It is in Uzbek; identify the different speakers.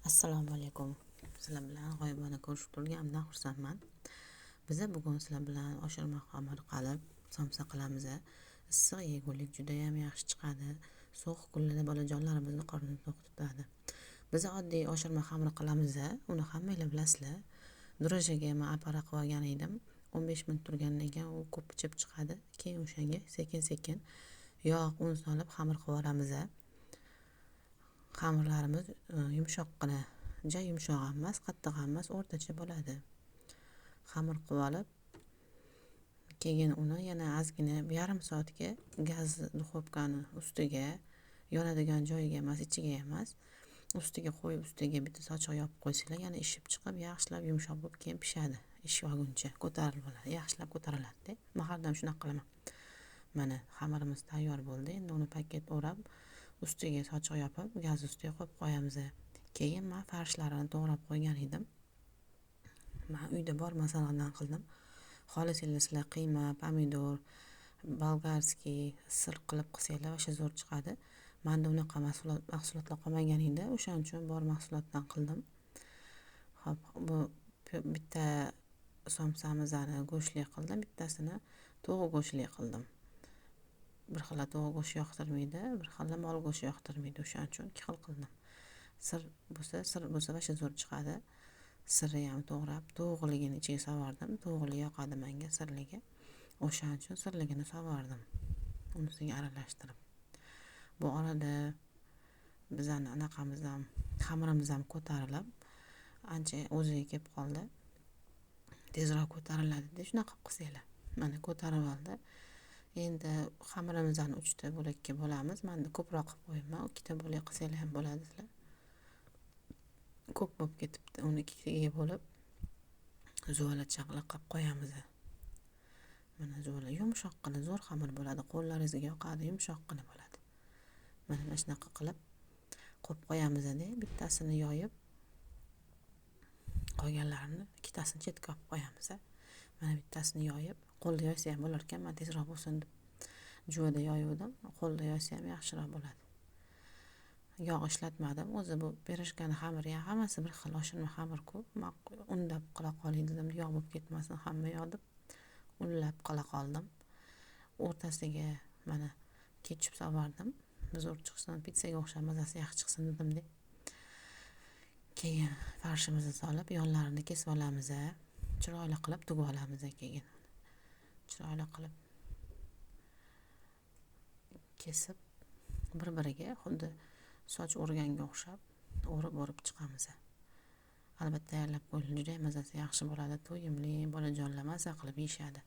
Speaker 1: Assalomu alaykum. Sizlar bilan g'oyibona ko'rishib turganimdan xursandman. Biza bugun sizlar bilan oshirma xamir qalib somsa qilamiz. Issiq yegulik juda ham yaxshi chiqadi. So'q kunlarda bolajonlarimizni qornini to'q tutadi. Biza oddiy oshirma xamir qilamiz. Uni hammanglar bilasizlar. Drojaga men apara qilib olgan edim. 15 minut turgandan keyin u ko'p ichib chiqadi. Keyin o'shanga sekin-sekin yog', un solib xamir qilib olamiz. Xamirlarimiz yumshoqqina, ja yumshoq emas, qattiq emas, o'rtacha bo'ladi. Xamir qilib olib, keyin uni yana ozgina yarim soatga gaz duxovkani ustiga, yonadigan joyiga emas, ichiga emas, ustiga qo'yib, ustiga bitta sochiq yopib qo'ysanglar, yana ishib chiqib, yaxshilab yumshoq bo'lib keyin pishadi. Ish olguncha ko'tarilib oladi, yaxshilab ko'tariladi. Men har doim shunaqa qilaman. Mana xamirimiz tayyor bo'ldi. Endi uni paket o'rab, ustiga sochiq yopib, gaz ustiga qo'yib qo'yamiz. Keyin men farshlarini to'g'rab qo'ygan edim. Men uyda bor masallardan qildim. Xohlasanglar qiyma, pomidor, bolgarskiy, sir qilib qilsanglar o'sha zo'r chiqadi. Menda unaqa mahsulotlar qolmagan edi. O'shaning uchun bor mahsulotdan qildim. Xo'p, bu bitta somsamizni go'shtli qildim, bittasini to'g'ri go'shtli qildim. Bir xil to'g'ri go'sht yoqtirmaydi, bir xil mol go'shti yoqtirmaydi. O'shaning uchun ikki xil qildim. Sir bo'lsa o'sha zo'r chiqadi. Sirni ham to'g'rab, to'g'riligini ichiga soldim. To'g'rili yoqadi menga sirligi. O'shaning uchun sirligini soldim. Unisiga aralashtirib. Bu orada bizning anaqamiz ham, xamirimiz ham ko'tarilib, ancha o'ziga kelib qoldi. Tezroq ko'tariladi deb shunaqa qilsanglar. Mana ko'tarib oldi. Endi xamirimizni 3 ta bo'lakka bo'lamiz. Menda ko'proq qilib qo'yibman. 2 ta bo'lak qilsanglar ham bo'ladi sizlar. Ko'p bo'lib ketibdi. Uni 2 taga bo'lib zo'lacha qilib qo'yamiz. Mana zo'la yumshoqqina zo'r xamir bo'ladi. Qo'llaringizga yoqadi, yumshoqqina bo'ladi. Mana shunaqa qilib qo'yib qo'yamiz-da, bittasini yoyib qolganlarini ikkitasini chetga olib qo'yamiz. Mana bittasini yoyib, qo'lda yoysa ham bo'lar ekan, men tezroq bo'lsin deb juvada yoyuvdim. Qo'lda yoysa ham yaxshiroq bo'ladi. Yog' ishlatmadim. O'zi bu pirojkani xamiri ham hammasi bir xil oshirma xamir-ku. Men undab qila qolay dedim, yog' bo'lib ketmasin hamma yo'q deb unlab qila qoldim. O'rtasiga mana ketchup soldim. Zo'r chiqsin, pitsaga o'xshab mazasi yaxshi chiqsin dedim-da. Keyin farshimizni solib, yonlarini kesib olamiz. Chiroyli qilib tugib olamiz keyin. Chiroyli qilib kesib bir-biriga xuddi soch o'rganga o'xshab o'rib chiqamiz. Albatta tayyorlab qo'ying, juda mazasi yaxshi bo'ladi, to'yimli, bolajonlar maza qilib yeyishadi.